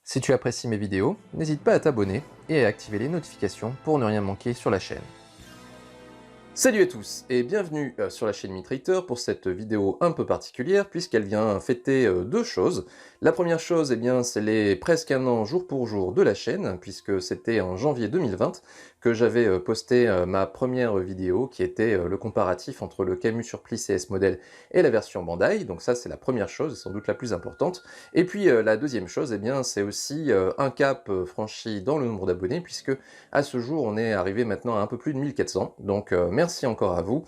Si tu apprécies mes vidéos, n'hésite pas à t'abonner et à activer les notifications pour ne rien manquer sur la chaîne. Salut à tous et bienvenue sur la chaîne MiTrader pour cette vidéo un peu particulière puisqu'elle vient fêter deux choses. La première chose, c'est les presque un an jour pour jour de la chaîne puisque c'était en janvier 2020 que j'avais posté ma première vidéo qui était le comparatif entre le Camus Surplis CS Model et la version Bandai. Donc ça c'est la première chose, sans doute la plus importante. Et puis la deuxième chose, c'est aussi un cap franchi dans le nombre d'abonnés puisque à ce jour, on est arrivé maintenant à un peu plus de 1400, donc merci encore à vous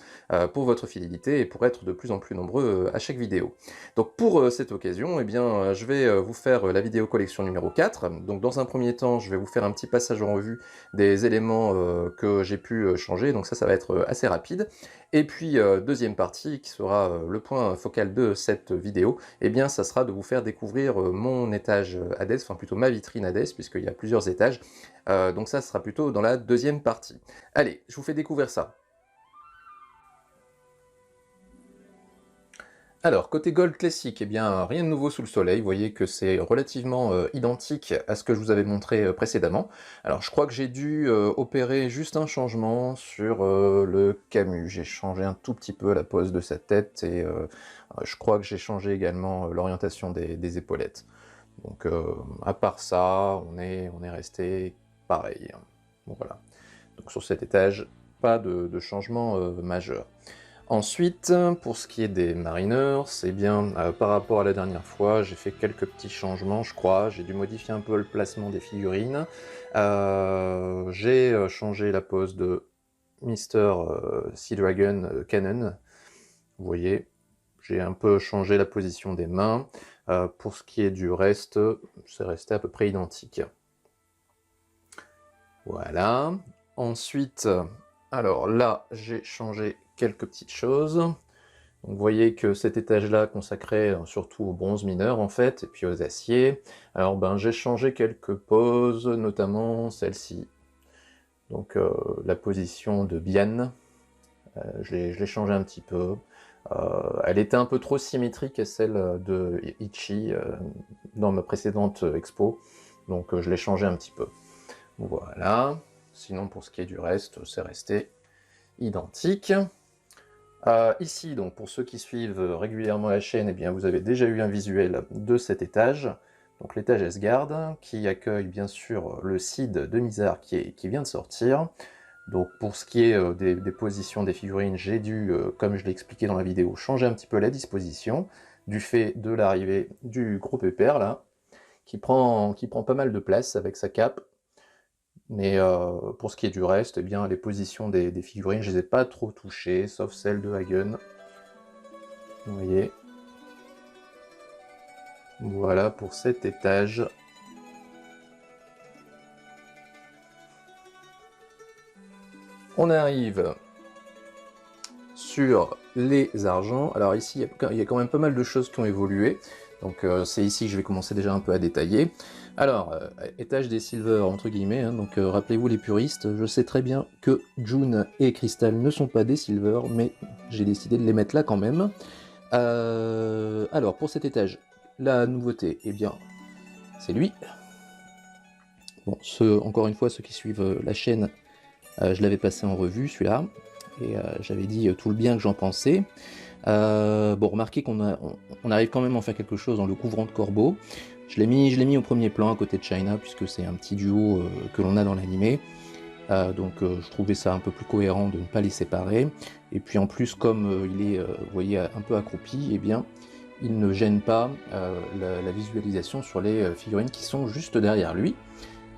pour votre fidélité et pour être de plus en plus nombreux à chaque vidéo. Donc pour cette occasion, je vais vous faire la vidéo collection numéro 4. Donc dans un premier temps, je vais vous faire un petit passage en revue des éléments que j'ai pu changer, donc ça va être assez rapide. Et puis deuxième partie, qui sera le point focal de cette vidéo, ça sera de vous faire découvrir mon étage Hades, enfin plutôt ma vitrine Hades, puisqu'il y a plusieurs étages. Donc ça sera plutôt dans la deuxième partie. Allez, je vous fais découvrir ça. Alors, côté Gold classique, rien de nouveau sous le soleil, vous voyez que c'est relativement identique à ce que je vous avais montré précédemment. Alors, je crois que j'ai dû opérer juste un changement sur le Camus. J'ai changé un tout petit peu la pose de sa tête et je crois que j'ai changé également l'orientation des épaulettes. Donc, à part ça, on est resté pareil. Bon, voilà. Donc sur cet étage, pas de changement majeur. Ensuite, pour ce qui est des Mariners, par rapport à la dernière fois, j'ai fait quelques petits changements, je crois. J'ai dû modifier un peu le placement des figurines. J'ai changé la pose de Mr. Sea Dragon Cannon. Vous voyez, j'ai un peu changé la position des mains. Pour ce qui est du reste, c'est resté à peu près identique. Voilà. Ensuite, alors là, j'ai changé quelques petites choses. Donc, vous voyez que cet étage-là consacrait surtout aux bronzes mineurs, en fait, et puis aux aciers. Alors, j'ai changé quelques poses, notamment celle-ci. Donc, la position de Bian, je l'ai changé un petit peu. Elle était un peu trop symétrique à celle de Ichi dans ma précédente expo, donc je l'ai changé un petit peu. Voilà, sinon pour ce qui est du reste, c'est resté identique. Ici, donc pour ceux qui suivent régulièrement la chaîne, vous avez déjà eu un visuel de cet étage, donc l'étage Asgard, qui accueille bien sûr le Cid de Mizar qui vient de sortir. Donc pour ce qui est des positions des figurines, j'ai dû, comme je l'ai expliqué dans la vidéo, changer un petit peu la disposition, du fait de l'arrivée du gros pépère là, qui prend pas mal de place avec sa cape. Mais pour ce qui est du reste, les positions des figurines, je les ai pas trop touchées, sauf celle de Hagen. Vous voyez. Voilà pour cet étage. On arrive sur les argents. Alors ici, il y a quand même pas mal de choses qui ont évolué. Donc c'est ici que je vais commencer déjà un peu à détailler. Alors, étage des silver, entre guillemets, hein, donc rappelez-vous les puristes, je sais très bien que June et Crystal ne sont pas des silver, mais j'ai décidé de les mettre là quand même. Alors, pour cet étage, la nouveauté, c'est lui. Bon, encore une fois, ceux qui suivent la chaîne, je l'avais passé en revue, celui-là, et j'avais dit tout le bien que j'en pensais. Bon, remarquez qu'on arrive quand même à en faire quelque chose dans le couvrant de corbeau. Je l'ai mis au premier plan à côté de China, puisque c'est un petit duo que l'on a dans l'animé. Donc je trouvais ça un peu plus cohérent de ne pas les séparer. Et puis en plus, comme il est, vous voyez, un peu accroupi, il ne gêne pas la visualisation sur les figurines qui sont juste derrière lui.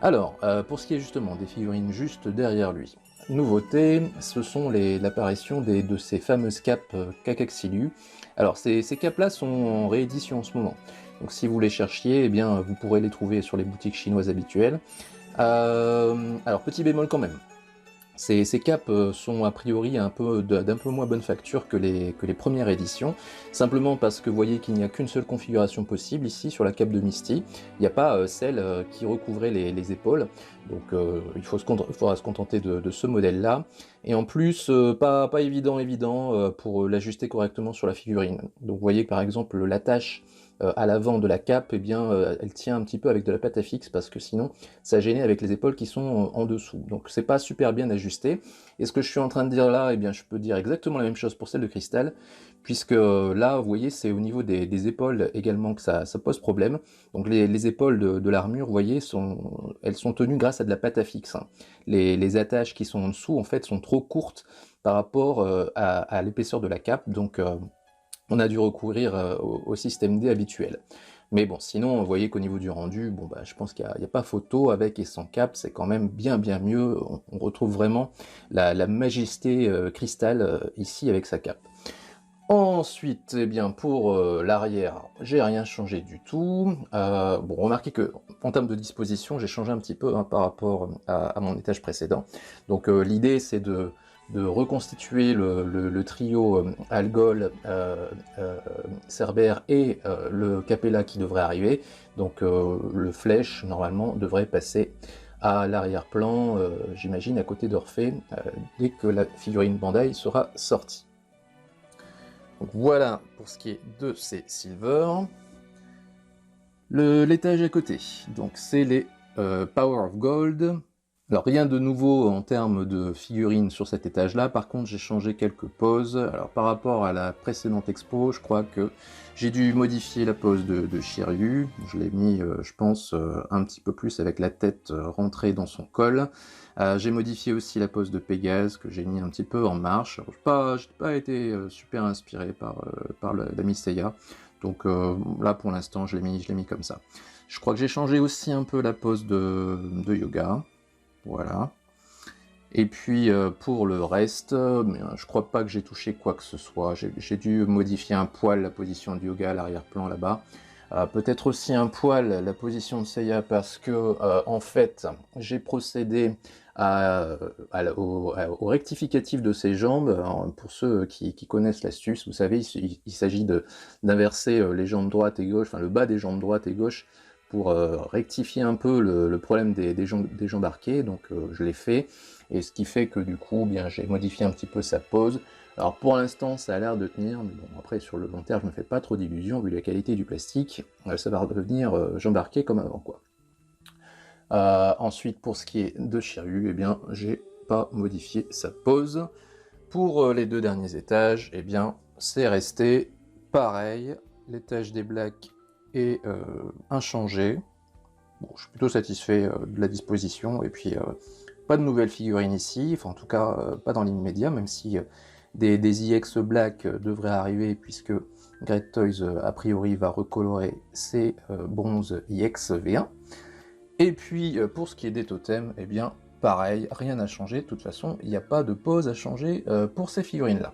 Alors, pour ce qui est justement des figurines juste derrière lui, nouveauté, ce sont l'apparition de ces fameuses capes Kakaxilu. Alors, ces capes-là sont en réédition en ce moment. Donc si vous les cherchiez, vous pourrez les trouver sur les boutiques chinoises habituelles. Alors, petit bémol quand même. Ces capes sont a priori d'un peu moins bonne facture que les premières éditions, simplement parce que vous voyez qu'il n'y a qu'une seule configuration possible ici sur la cape de Misty, il n'y a pas celle qui recouvrait les épaules, donc il faudra se contenter de ce modèle-là, et en plus pas évident pour l'ajuster correctement sur la figurine. Donc vous voyez que par exemple l'attache à l'avant de la cape, eh bien, elle tient un petit peu avec de la pâte à fixe parce que sinon, ça gênait avec les épaules qui sont en dessous. Donc, c'est pas super bien ajusté. Et ce que je suis en train de dire là, eh bien, je peux dire exactement la même chose pour celle de cristal, puisque là, vous voyez, c'est au niveau des épaules également que ça pose problème. Donc, les épaules de l'armure, vous voyez, elles sont tenues grâce à de la pâte à fixe, hein. Les attaches qui sont en dessous, en fait, sont trop courtes par rapport à l'épaisseur de la cape, donc on a dû recourir au système D habituel. Mais bon, sinon, vous voyez qu'au niveau du rendu, bon, bah, je pense qu'il n'y a pas photo, avec et sans cape, c'est quand même bien mieux. On retrouve vraiment la majesté cristal ici avec sa cape. Ensuite, eh bien, pour l'arrière, j'ai rien changé du tout. Bon, remarquez que en termes de disposition, j'ai changé un petit peu, hein, par rapport à mon étage précédent. Donc l'idée, c'est de reconstituer le trio Algol, Cerbère et le Capella qui devrait arriver. Donc le Flèche, normalement, devrait passer à l'arrière-plan, j'imagine, à côté d'Orphée, dès que la figurine Bandai sera sortie. Donc voilà pour ce qui est de ces Silver. L'étage à côté, donc c'est les Power of Gold. Alors rien de nouveau en termes de figurines sur cet étage-là, par contre j'ai changé quelques poses. Alors par rapport à la précédente expo, je crois que j'ai dû modifier la pose de Shiryu. Je l'ai mis, je pense, un petit peu plus avec la tête rentrée dans son col. J'ai modifié aussi la pose de Pégase, que j'ai mis un petit peu en marche. Je n'ai pas été super inspiré par la Miss Seiya. Donc là pour l'instant je l'ai mis comme ça. Je crois que j'ai changé aussi un peu la pose de yoga. Voilà. Et puis pour le reste, je crois pas que j'ai touché quoi que ce soit. J'ai dû modifier un poil la position de yoga à l'arrière-plan là-bas. Peut-être aussi un poil la position de Seiya parce que en fait j'ai procédé au rectificatif de ses jambes. Alors, pour ceux qui connaissent l'astuce, vous savez, il s'agit d'inverser les jambes droite et gauche, enfin le bas des jambes droite et gauche, pour rectifier un peu le problème des jambes arquées. Donc je l'ai fait, et ce qui fait que du coup bien j'ai modifié un petit peu sa pose. Alors pour l'instant ça a l'air de tenir, mais bon après sur le long terme je me fais pas trop d'illusions vu la qualité du plastique, ça va redevenir jambes arquées comme avant quoi. Ensuite pour ce qui est de Shiryu, eh bien j'ai pas modifié sa pose. Pour les deux derniers étages, eh bien c'est resté pareil, l'étage des Blacks est inchangé. Bon, je suis plutôt satisfait de la disposition, et puis pas de nouvelles figurines ici, enfin en tout cas pas dans l'immédiat, même si des EX Black devraient arriver, puisque Great Toys a priori va recolorer ses bronzes EX V1. Et puis pour ce qui est des totems, eh bien pareil, rien n'a changé, de toute façon il n'y a pas de pose à changer pour ces figurines là.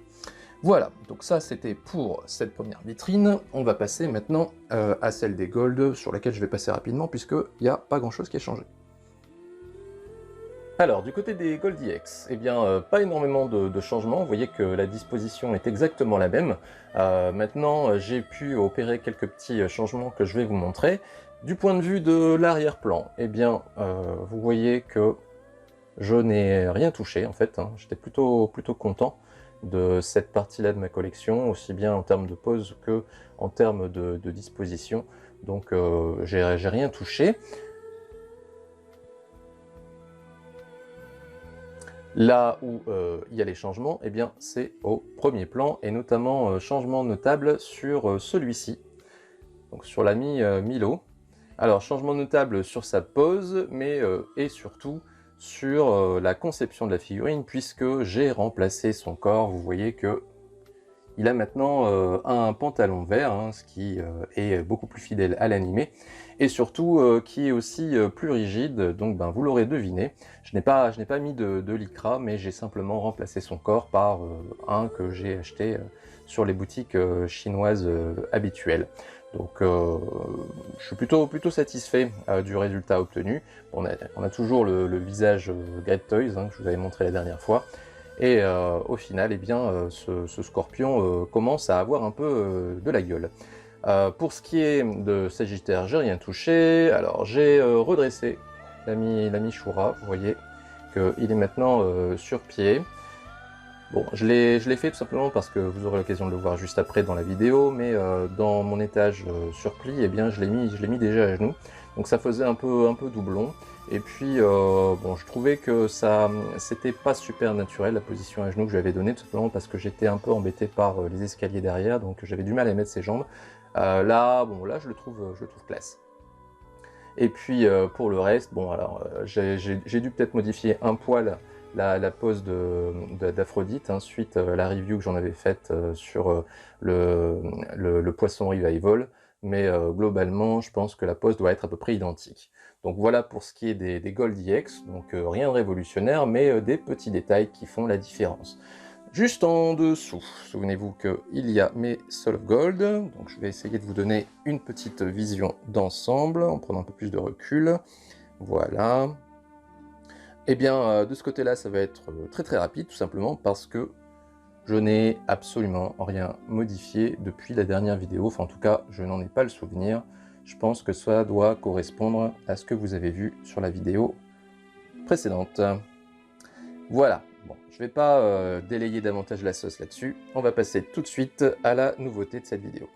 Voilà, donc ça c'était pour cette première vitrine. On va passer maintenant à celle des Gold, sur laquelle je vais passer rapidement, puisqu'il n'y a pas grand chose qui a changé. Alors, du côté des Gold EX, eh bien, pas énormément de changements. Vous voyez que la disposition est exactement la même. Maintenant, j'ai pu opérer quelques petits changements que je vais vous montrer. Du point de vue de l'arrière-plan, eh bien, vous voyez que je n'ai rien touché, en fait, hein. J'étais plutôt content de cette partie-là de ma collection, aussi bien en termes de pose que en termes de disposition. Donc, j'ai rien touché. Là où il y a les changements, eh bien c'est au premier plan, et notamment changement notable sur celui-ci, donc sur l'ami Milo. Alors changement notable sur sa pose, mais et surtout sur la conception de la figurine, puisque j'ai remplacé son corps. Vous voyez que il a maintenant un pantalon vert, hein, ce qui est beaucoup plus fidèle à l'animé, et surtout qui est aussi plus rigide. Donc ben, vous l'aurez deviné, je n'ai pas mis de lycra, mais j'ai simplement remplacé son corps par un que j'ai acheté sur les boutiques chinoises habituelles. Donc je suis plutôt satisfait du résultat obtenu. On a toujours le visage Great Toys, hein, que je vous avais montré la dernière fois. Et au final, eh bien, ce scorpion commence à avoir un peu de la gueule. Pour ce qui est de Sagittaire, j'ai rien touché. Alors j'ai redressé l'ami Shura, vous voyez qu'il est maintenant sur pied. Bon, je l'ai fait tout simplement parce que vous aurez l'occasion de le voir juste après dans la vidéo, mais dans mon étage sur pli, eh bien je l'ai mis déjà à genoux, donc ça faisait un peu doublon. Et puis bon, je trouvais que ça, c'était pas super naturel la position à genoux que j'avais donnée, tout simplement parce que j'étais un peu embêté par les escaliers derrière, donc j'avais du mal à mettre ses jambes. Là, bon, là je le trouve classe. Et puis pour le reste, bon alors j'ai dû peut-être modifier un poil la pose d'Aphrodite, hein, suite à la review que j'en avais faite sur le Poisson Revival, mais globalement je pense que la pose doit être à peu près identique. Donc voilà pour ce qui est des Gold EX, donc rien de révolutionnaire, mais des petits détails qui font la différence. Juste en dessous, souvenez-vous qu'il y a mes Soul of Gold, donc je vais essayer de vous donner une petite vision d'ensemble, en prenant un peu plus de recul, voilà. Et bien de ce côté-là, ça va être très rapide, tout simplement parce que je n'ai absolument rien modifié depuis la dernière vidéo, enfin en tout cas, je n'en ai pas le souvenir. Je pense que ça doit correspondre à ce que vous avez vu sur la vidéo précédente. Voilà, bon, je ne vais pas délayer davantage la sauce là-dessus, on va passer tout de suite à la nouveauté de cette vidéo.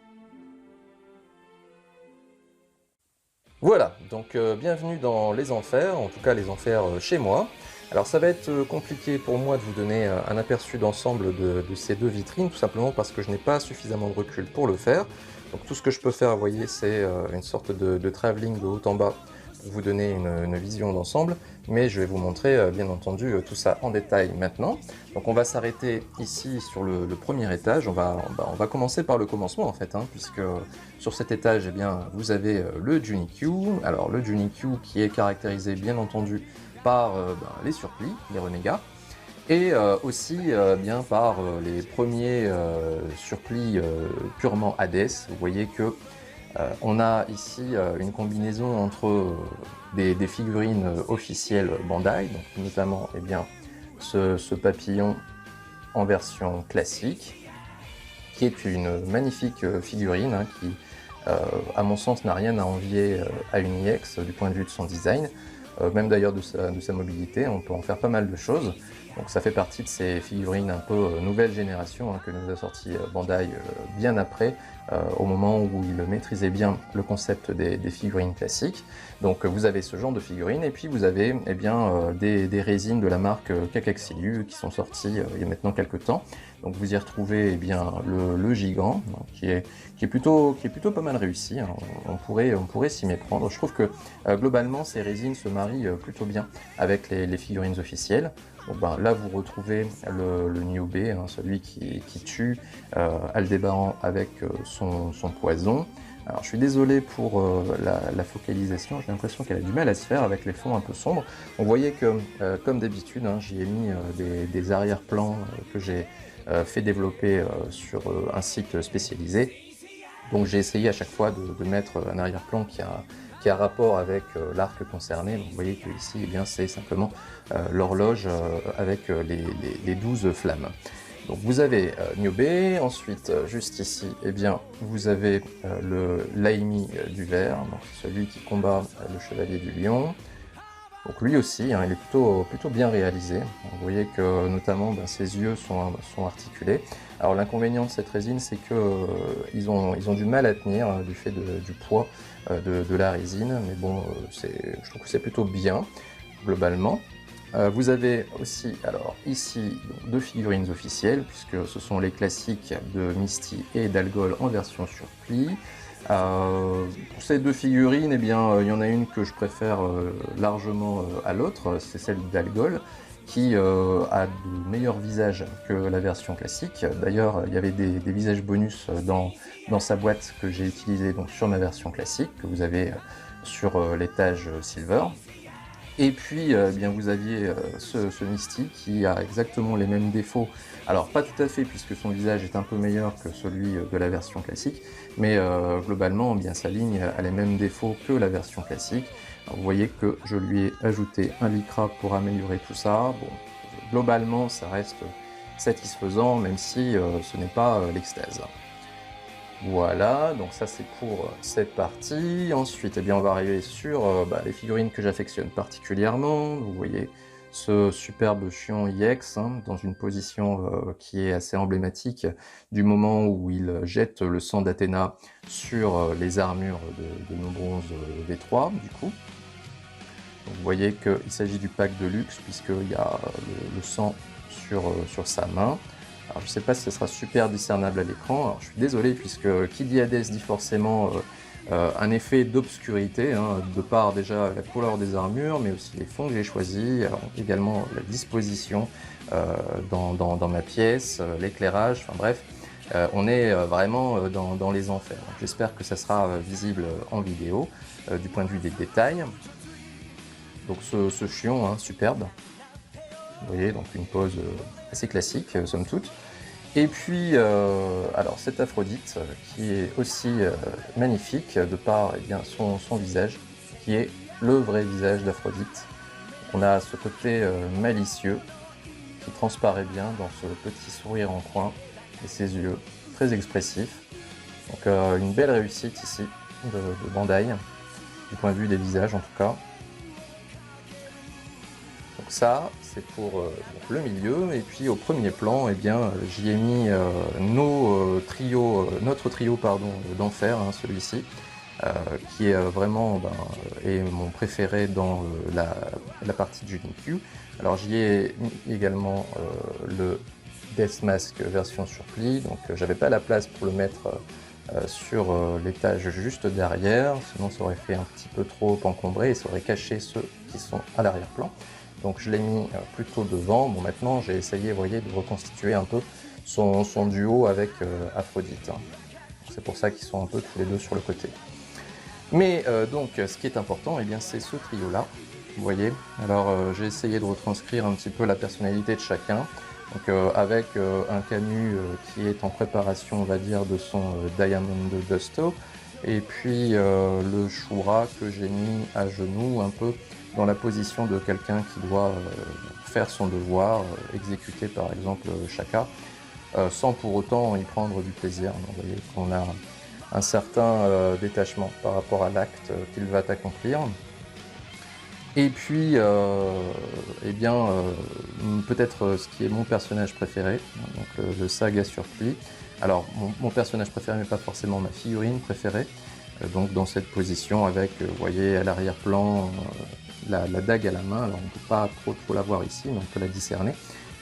Voilà, donc bienvenue dans les enfers, en tout cas les enfers chez moi. Alors ça va être compliqué pour moi de vous donner un aperçu d'ensemble de ces deux vitrines, tout simplement parce que je n'ai pas suffisamment de recul pour le faire. Donc tout ce que je peux faire, vous voyez, c'est une sorte de travelling de haut en bas pour vous donner une vision d'ensemble, mais je vais vous montrer bien entendu tout ça en détail maintenant. Donc on va s'arrêter ici sur le premier étage, on va commencer par le commencement en fait, hein, puisque sur cet étage, eh bien, vous avez le Junikyu. Alors le Junikyu qui est caractérisé bien entendu par les surplis, les renégats, et aussi bien par les premiers surplis purement Hades. Vous voyez que on a ici une combinaison entre des figurines officielles Bandai, donc notamment eh bien, ce papillon en version classique, qui est une magnifique figurine hein, qui, à mon sens, n'a rien à envier à une EX du point de vue de son design, même d'ailleurs de sa mobilité, on peut en faire pas mal de choses. Donc ça fait partie de ces figurines un peu nouvelle génération hein, que nous a sorti Bandai bien après, au moment où il maîtrisait bien le concept des figurines classiques. Donc vous avez ce genre de figurines, et puis vous avez eh bien, des résines de la marque Kakaxilu qui sont sorties il y a maintenant quelques temps. Donc vous y retrouvez eh bien, le gigant, donc, qui est plutôt pas mal réussi, hein. On pourrait s'y méprendre. Je trouve que globalement ces résines se marient plutôt bien avec les figurines officielles. Donc, ben, là vous retrouvez le Niobé, hein, celui qui tue Aldébaran avec son poison. Alors je suis désolé pour la focalisation, j'ai l'impression qu'elle a du mal à se faire avec les fonds un peu sombres. On voyait que, comme d'habitude, hein, j'y ai mis des arrière-plans que j'ai fait développer sur un site spécialisé. Donc j'ai essayé à chaque fois de mettre un arrière-plan qui a rapport avec l'arc concerné. Donc, vous voyez que ici, eh bien, c'est simplement l'horloge avec les 12 flammes. Donc vous avez Niobé, ensuite juste ici, eh bien, vous avez le Laimi du Ver, donc celui qui combat le Chevalier du Lion. Donc lui aussi, hein, il est plutôt bien réalisé. Vous voyez que notamment ses yeux sont articulés. Alors l'inconvénient de cette résine, c'est que ils ont du mal à tenir du fait du poids de la résine, mais bon, je trouve que c'est plutôt bien, globalement. Vous avez aussi, alors ici, deux figurines officielles, puisque ce sont les classiques de Misty et d'Algol en version sur pli. Pour ces deux figurines, eh bien, il y en a une que je préfère largement à l'autre, c'est celle d'Algol, qui a de meilleurs visages que la version classique. D'ailleurs, il y avait des visages bonus dans sa boîte que j'ai utilisé donc, sur ma version classique, que vous avez sur l'étage Silver. Et puis, bien, vous aviez ce Misty qui a exactement les mêmes défauts. Alors, pas tout à fait, puisque son visage est un peu meilleur que celui de la version classique, mais globalement, bien, sa ligne a les mêmes défauts que la version classique. Alors, vous voyez que je lui ai ajouté un lycra pour améliorer tout ça. Bon, globalement, ça reste satisfaisant, même si ce n'est pas l'extase. Voilà, donc ça c'est pour cette partie. Ensuite, eh bien, on va arriver sur les figurines que j'affectionne particulièrement. Vous voyez ce superbe chion EX, hein, dans une position qui est assez emblématique du moment où il jette le sang d'Athéna sur les armures de nos bronzes V3 du coup. Donc vous voyez qu'il s'agit du pack de luxe puisqu'il y a le sang sur sa main. Alors je ne sais pas si ce sera super discernable à l'écran, alors je suis désolé puisque qui dit Hadès dit forcément un effet d'obscurité, hein, de par déjà la couleur des armures, mais aussi les fonds que j'ai choisis, également la disposition dans ma pièce, l'éclairage, enfin bref, on est vraiment dans les enfers. J'espère que ça sera visible en vidéo du point de vue des détails. Donc ce chion, hein, superbe, vous voyez, donc une pose assez classique, somme toute. Et puis, alors cette Aphrodite, qui est aussi magnifique, de par eh bien, son visage, qui est le vrai visage d'Aphrodite. On a ce côté malicieux, qui transparaît bien dans ce petit sourire en coin, et ses yeux, très expressifs. Donc une belle réussite ici, de Bandai, du point de vue des visages en tout cas. Donc ça, c'est pour le milieu, et puis au premier plan, eh bien, j'y ai mis notre trio d'enfer, hein, celui-ci, qui est vraiment est mon préféré dans la partie de Junikyu. Alors j'y ai mis également le Death Mask version surplis, donc j'avais pas la place pour le mettre sur l'étage juste derrière, sinon ça aurait fait un petit peu trop encombré et ça aurait caché ceux qui sont à l'arrière-plan. Donc je l'ai mis plutôt devant. Bon, maintenant j'ai essayé, vous voyez, de reconstituer un peu son duo avec Aphrodite. C'est pour ça qu'ils sont un peu tous les deux sur le côté. Mais donc ce qui est important, eh bien, c'est ce trio-là. Vous voyez, alors j'ai essayé de retranscrire un petit peu la personnalité de chacun. Donc avec un Camus qui est en préparation, on va dire, de son Diamond Dusto. Et puis le Shura que j'ai mis à genoux un peu dans la position de quelqu'un qui doit faire son devoir, exécuter par exemple Shaka, sans pour autant y prendre du plaisir. Donc, vous voyez qu'on a un certain détachement par rapport à l'acte qu'il va accomplir. Et puis, eh bien, peut-être ce qui est mon personnage préféré, donc le Saga Surplis. Alors, mon personnage préféré, mais pas forcément ma figurine préférée. Donc, dans cette position, avec, vous voyez, à l'arrière-plan, la dague à la main. Alors, on ne peut pas trop la voir ici, mais on peut la discerner.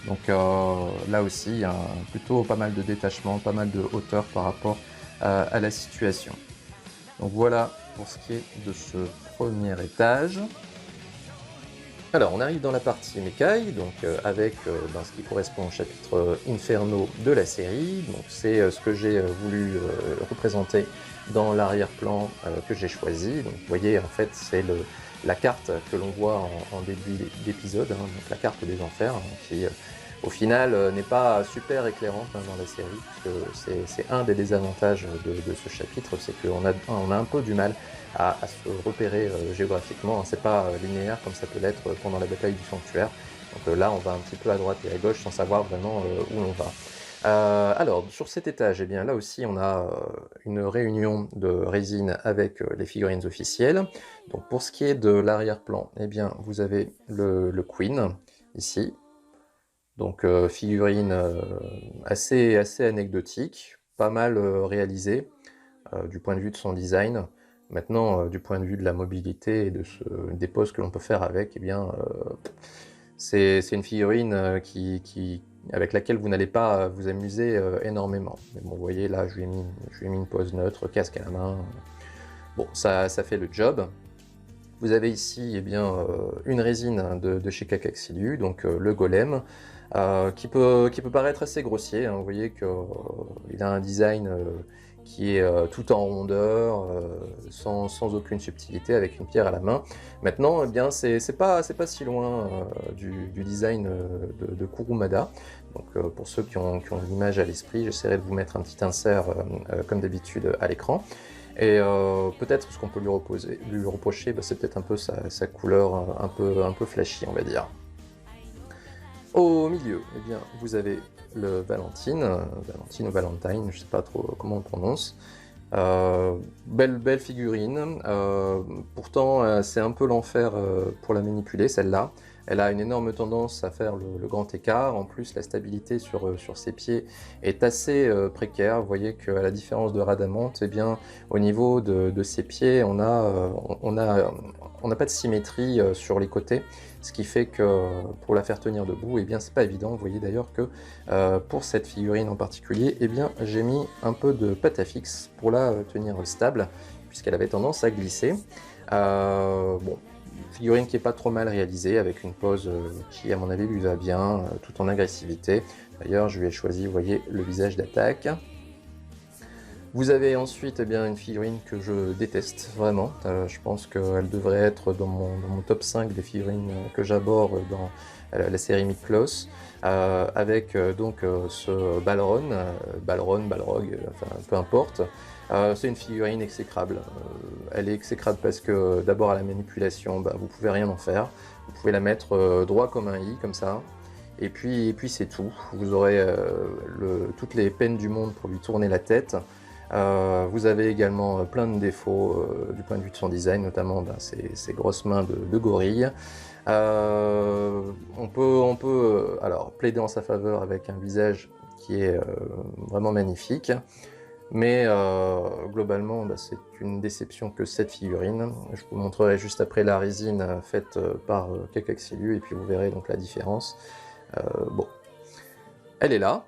Donc, là aussi, il y a plutôt pas mal de détachement, pas mal de hauteur par rapport à la situation. Donc, voilà pour ce qui est de ce premier étage. Alors, on arrive dans la partie Mekai, donc avec ce qui correspond au chapitre Inferno de la série. Donc, c'est ce que j'ai voulu représenter dans l'arrière-plan que j'ai choisi. Donc, vous voyez, en fait, c'est la carte que l'on voit en début d'épisode, hein, donc la carte des enfers, hein, qui au final n'est pas super éclairante hein, dans la série, puisque c'est un des désavantages de ce chapitre, c'est qu'on a un peu du mal à se repérer géographiquement, c'est pas linéaire comme ça peut l'être pendant la bataille du sanctuaire. Donc là on va un petit peu à droite et à gauche sans savoir vraiment où l'on va. Alors sur cet étage, eh bien, là aussi on a une réunion de résine avec les figurines officielles. Donc pour ce qui est de l'arrière-plan, eh bien, vous avez le Queen ici. Donc figurine assez anecdotique, pas mal réalisée du point de vue de son design. Maintenant, du point de vue de la mobilité et des poses que l'on peut faire avec, eh bien, c'est une figurine avec laquelle vous n'allez pas vous amuser énormément. Mais bon, vous voyez, là, je lui ai mis une pose neutre, casque à la main. Bon, ça fait le job. Vous avez ici eh bien, une résine de chez Kakaxilu, donc le golem, qui peut paraître assez grossier. Hein. Vous voyez qu'il a un design qui est tout en rondeur, sans aucune subtilité, avec une pierre à la main. Maintenant, eh bien, c'est pas si loin du design de Kurumada. Donc, pour ceux qui ont l'image à l'esprit, j'essaierai de vous mettre un petit insert, comme d'habitude, à l'écran. Et peut-être ce qu'on peut lui reprocher, c'est peut-être un peu sa couleur un peu flashy, on va dire. Au milieu, eh bien, vous avez le Valentine ou Valentine, je ne sais pas trop comment on prononce. Belle figurine, pourtant c'est un peu l'enfer pour la manipuler, celle-là. Elle a une énorme tendance à faire le grand écart. En plus, la stabilité sur ses pieds est assez précaire. Vous voyez qu'à la différence de Rhadamante, eh bien, au niveau de ses pieds, on n'a pas de symétrie sur les côtés, ce qui fait que pour la faire tenir debout, eh bien, c'est pas évident. Vous voyez d'ailleurs que pour cette figurine en particulier, eh bien, j'ai mis un peu de pâte à fixe pour la tenir stable, puisqu'elle avait tendance à glisser. Bon, figurine qui est pas trop mal réalisée, avec une pose qui à mon avis lui va bien, tout en agressivité. D'ailleurs je lui ai choisi, vous voyez, le visage d'attaque. Vous avez ensuite eh bien, une figurine que je déteste vraiment, je pense qu'elle devrait être dans mon top 5 des figurines que j'aborde dans la série Miklos, avec donc ce Balron, Balrog, enfin peu importe. C'est une figurine exécrable. Elle est exécrable parce que d'abord à la manipulation, bah, vous pouvez rien en faire. Vous pouvez la mettre droit comme un i, comme ça. Et puis c'est tout. Vous aurez toutes les peines du monde pour lui tourner la tête. Vous avez également plein de défauts du point de vue de son design, notamment ben, ses grosses mains de gorille. On peut alors plaider en sa faveur avec un visage qui est vraiment magnifique. Mais globalement, bah, c'est une déception que cette figurine. Je vous montrerai juste après la résine faite par Kakaxilu et puis vous verrez donc la différence. Bon, elle est là.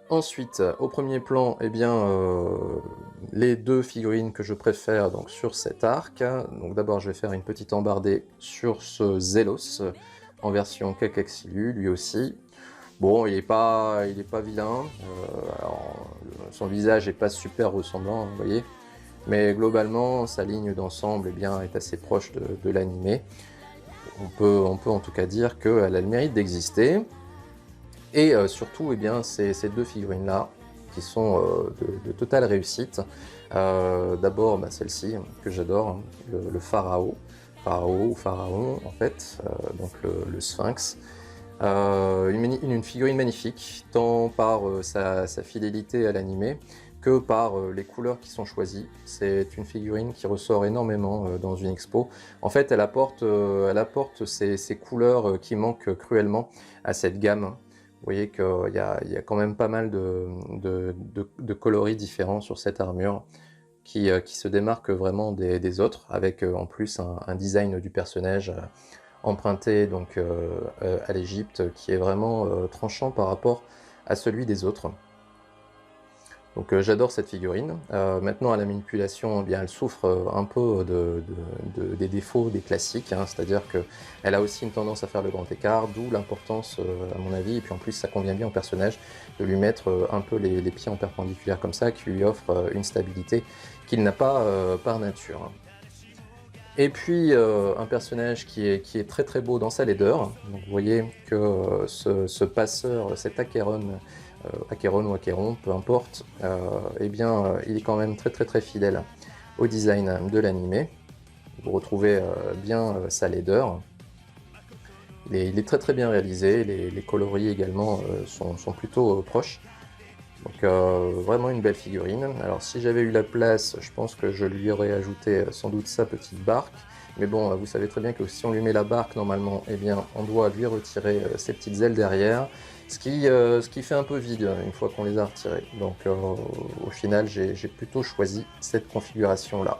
Ensuite, au premier plan, eh bien, les deux figurines que je préfère donc, sur cet arc. Donc d'abord, je vais faire une petite embardée sur ce Zelos en version Kakaxilu, lui aussi. Bon, il est pas vilain. Alors, son visage n'est pas super ressemblant, vous voyez. Mais globalement, sa ligne d'ensemble eh bien, est assez proche de l'animé. On peut en tout cas dire qu'elle a le mérite d'exister. Et surtout, eh bien, ces deux figurines-là, qui sont de totale réussite. D'abord, bah, celle-ci, que j'adore, hein, le Pharaon. Pharaon ou Pharaon, en fait, donc le Sphinx. Une figurine magnifique, tant par sa fidélité à l'animé que par les couleurs qui sont choisies. C'est une figurine qui ressort énormément dans une expo. En fait, elle apporte ces couleurs qui manquent cruellement à cette gamme. Vous voyez qu'il y a quand même pas mal de coloris différents sur cette armure qui se démarque vraiment des autres, avec en plus un design du personnage emprunté donc, à l'Égypte, qui est vraiment tranchant par rapport à celui des autres. Donc j'adore cette figurine. Maintenant à la manipulation, eh bien, elle souffre un peu des défauts des classiques, hein, c'est-à-dire qu'elle a aussi une tendance à faire le grand écart, d'où l'importance à mon avis, et puis en plus ça convient bien au personnage, de lui mettre un peu les pieds en perpendiculaire comme ça, qui lui offre une stabilité qu'il n'a pas par nature. Et puis un personnage qui est très très beau dans sa laideur. Donc, vous voyez que ce passeur, cet Acheron, Acheron ou Acheron, peu importe, eh bien il est quand même très très très fidèle au design de l'animé. Vous retrouvez bien sa laideur. Il est très très bien réalisé, les coloris également sont plutôt proches. Donc vraiment une belle figurine. Alors si j'avais eu la place, je pense que je lui aurais ajouté sans doute sa petite barque. Mais bon, vous savez très bien que si on lui met la barque, normalement, eh bien, on doit lui retirer ses petites ailes derrière. Ce qui fait un peu vide une fois qu'on les a retirées. Donc au final, j'ai plutôt choisi cette configuration-là.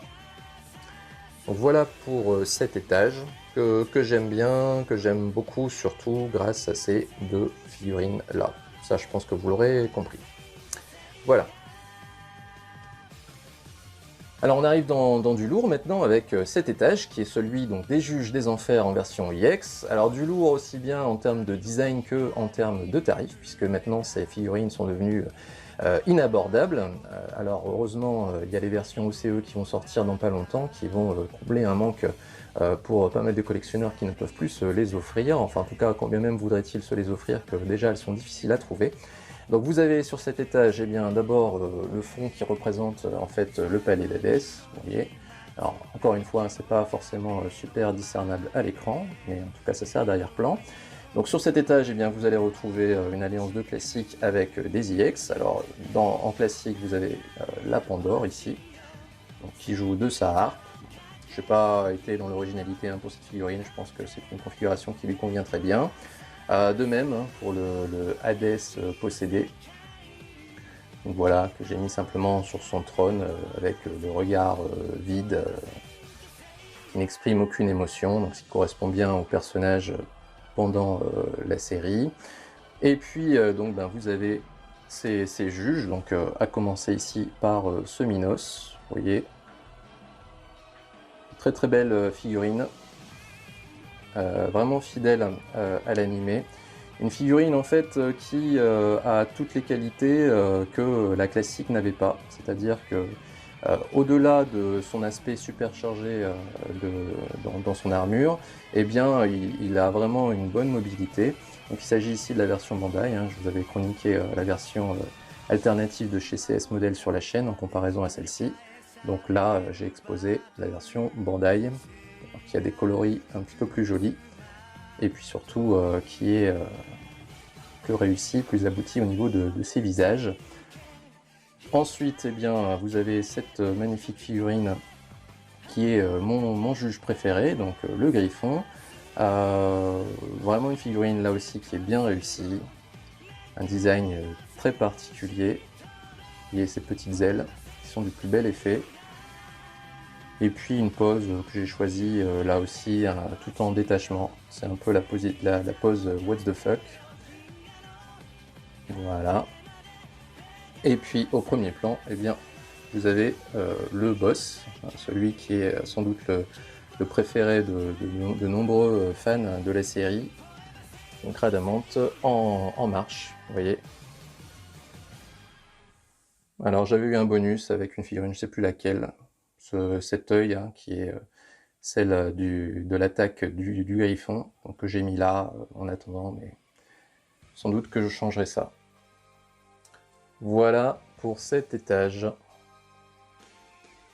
Donc voilà pour cet étage que j'aime bien, que j'aime beaucoup, surtout grâce à ces deux figurines-là. Ça, je pense que vous l'aurez compris. Voilà. Alors on arrive dans du lourd maintenant avec cet étage qui est celui donc, des Juges des Enfers en version EX. Alors du lourd aussi bien en termes de design que en termes de tarifs, puisque maintenant ces figurines sont devenues inabordables. Alors heureusement il y a les versions OCE qui vont sortir dans pas longtemps, qui vont combler un manque pour pas mal de collectionneurs qui ne peuvent plus se les offrir. Enfin en tout cas, combien même voudraient-ils se les offrir, que déjà elles sont difficiles à trouver. Donc vous avez sur cet étage, eh bien d'abord le fond qui représente en fait le palais d'Hadès, vous voyez. Alors encore une fois, c'est pas forcément super discernable à l'écran, mais en tout cas ça sert d'arrière-plan. Donc sur cet étage, eh bien, vous allez retrouver une alliance de classiques avec des IX. Alors en classique, vous avez la Pandore ici, donc, qui joue de sa harpe. Je n'ai pas été dans l'originalité pour cette figurine, je pense que c'est une configuration qui lui convient très bien. De même pour le Hadès possédé. Donc voilà, que j'ai mis simplement sur son trône avec le regard vide qui n'exprime aucune émotion, donc ce qui correspond bien au personnage pendant la série. Et puis donc vous avez ces juges, donc à commencer ici par ce Minos, vous voyez, très très belle figurine, vraiment fidèle à l'animé. Une figurine en fait qui a toutes les qualités que la classique n'avait pas, c'est-à-dire que au-delà de son aspect superchargé dans son armure, eh bien il a vraiment une bonne mobilité. Donc il s'agit ici de la version Bandai, hein. Je vous avais chroniqué la version alternative de chez CS Model sur la chaîne en comparaison à celle-ci. Donc là j'ai exposé la version Bandai qui a des coloris un petit peu plus jolis et puis surtout qui est plus réussi, plus abouti au niveau de ses visages. Ensuite, eh bien, vous avez cette magnifique figurine qui est mon juge préféré, donc le Griffon. Vraiment une figurine là aussi qui est bien réussie, un design très particulier. Il y a ces petites ailes qui sont du plus bel effet. Et puis une pose que j'ai choisie là aussi tout en détachement. C'est un peu la pose What the fuck. Voilà. Et puis au premier plan, eh bien, vous avez le boss, celui qui est sans doute le préféré de nombreux fans de la série, donc Rhadamant en marche, vous voyez. Alors j'avais eu un bonus avec une figurine, je ne sais plus laquelle, cet œil hein, qui est celle de l'attaque du Griffon, donc que j'ai mis là en attendant, mais sans doute que je changerai ça. Voilà pour cet étage.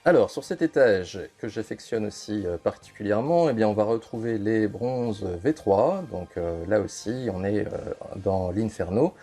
Alors, sur cet étage, que j'affectionne aussi particulièrement, eh bien, on va retrouver les bronzes V3. Donc là aussi, on est dans l'Inferno.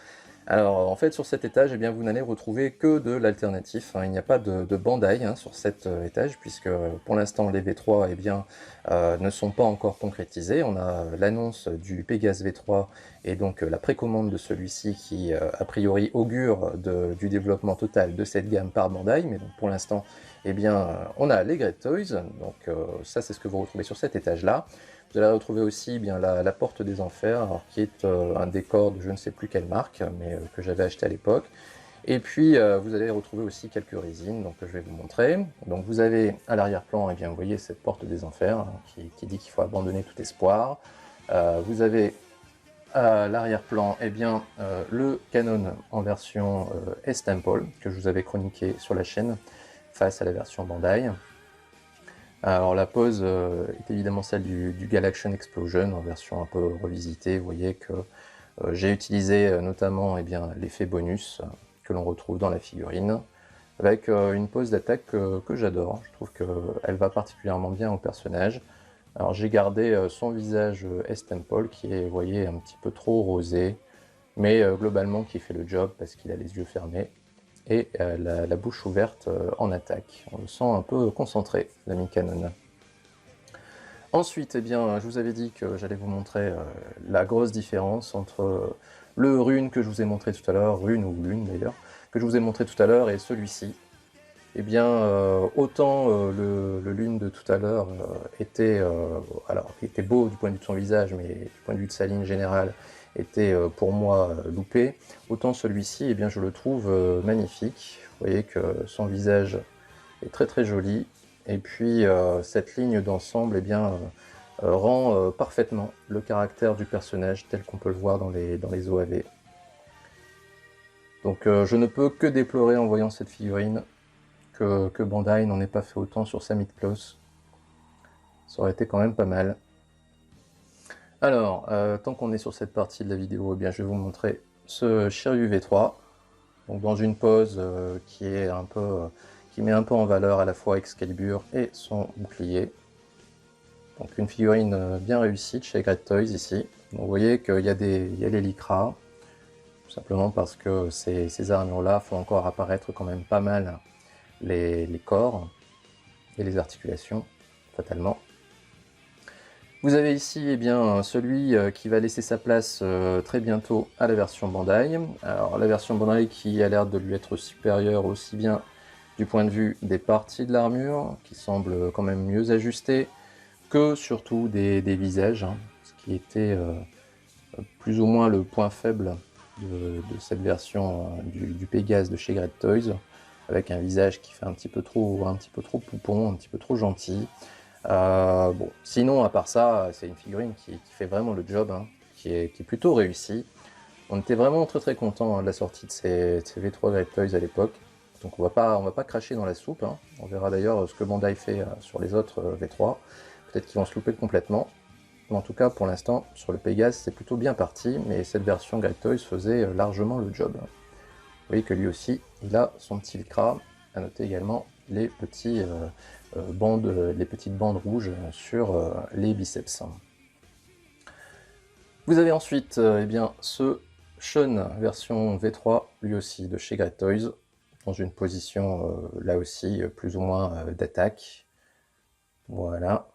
Alors, en fait, sur cet étage, eh bien, vous n'allez retrouver que de l'alternatif. Hein. Il n'y a pas de Bandai hein, sur cet étage, puisque pour l'instant, les V3 eh bien, ne sont pas encore concrétisés. On a l'annonce du Pégase V3 et donc la précommande de celui-ci qui, a priori, augure du développement total de cette gamme par Bandai. Mais donc, pour l'instant, eh bien, on a les Great Toys. Donc, ça, c'est ce que vous retrouvez sur cet étage-là. Vous allez retrouver aussi eh bien, la Porte des Enfers, alors, qui est un décor de je ne sais plus quelle marque, mais que j'avais acheté à l'époque. Et puis vous allez retrouver aussi quelques résines, donc je vais vous montrer. Donc vous avez à l'arrière-plan, eh bien, vous voyez cette Porte des Enfers, hein, qui dit qu'il faut abandonner tout espoir. Vous avez à l'arrière-plan eh bien, le Canon en version S-Temple, que je vous avais chroniqué sur la chaîne, face à la version Bandai. Alors la pose est évidemment celle du Galaxian Explosion en version un peu revisitée. Vous voyez que j'ai utilisé notamment eh bien, l'effet bonus que l'on retrouve dans la figurine, avec une pose d'attaque que j'adore. Je trouve qu'elle va particulièrement bien au personnage. Alors j'ai gardé son visage S-Temple qui est, vous voyez, un petit peu trop rosé, mais globalement qui fait le job parce qu'il a les yeux fermés et la bouche ouverte en attaque. On le sent un peu concentré, l'ami Canon. Ensuite, eh bien, je vous avais dit que j'allais vous montrer la grosse différence entre le rune que je vous ai montré tout à l'heure, rune ou lune d'ailleurs, que je vous ai montré tout à l'heure et celui-ci. Eh bien, autant le lune de tout à l'heure était beau du point de vue de son visage, mais du point de vue de sa ligne générale, était pour moi loupé, autant celui-ci, eh bien, je le trouve magnifique. Vous voyez que son visage est très très joli, et puis cette ligne d'ensemble eh bien, rend parfaitement le caractère du personnage tel qu'on peut le voir dans les OAV. Donc je ne peux que déplorer en voyant cette figurine que Bandai n'en ait pas fait autant sur sa Mid-Close. Ça aurait été quand même pas mal. Alors, tant qu'on est sur cette partie de la vidéo, eh bien, je vais vous montrer ce Shiryu V3. Donc, dans une pose qui met un peu en valeur à la fois Excalibur et son bouclier. Donc une figurine bien réussie de chez Great Toys ici. Donc, vous voyez qu'il y a les lycras, tout simplement parce que ces armures-là font encore apparaître quand même pas mal les corps et les articulations. fatalement. Vous avez ici eh bien, celui qui va laisser sa place très bientôt à la version Bandai. Alors la version Bandai qui a l'air de lui être supérieure aussi bien du point de vue des parties de l'armure, qui semble quand même mieux ajustées, que surtout des visages, hein, ce qui était plus ou moins le point faible de cette version du Pégase de chez Great Toys, avec un visage qui fait un petit peu trop poupon, un petit peu trop gentil. Bon, sinon, à part ça, c'est une figurine qui fait vraiment le job, hein, qui est plutôt réussie. On était vraiment très contents hein, de la sortie de ces V3 Great Toys à l'époque. Donc on va pas cracher dans la soupe. Hein. On verra d'ailleurs ce que Bandai fait sur les autres V3. Peut-être qu'ils vont se louper complètement. Mais en tout cas, pour l'instant, sur le Pégase, c'est plutôt bien parti. Mais cette version Great Toys faisait largement le job. Vous voyez que lui aussi, il a son petit Lycra. À noter également les petites bandes rouges sur les biceps. Vous avez ensuite eh bien, ce Sean version V3, lui aussi de chez Great Toys, dans une position là aussi plus ou moins d'attaque. Voilà.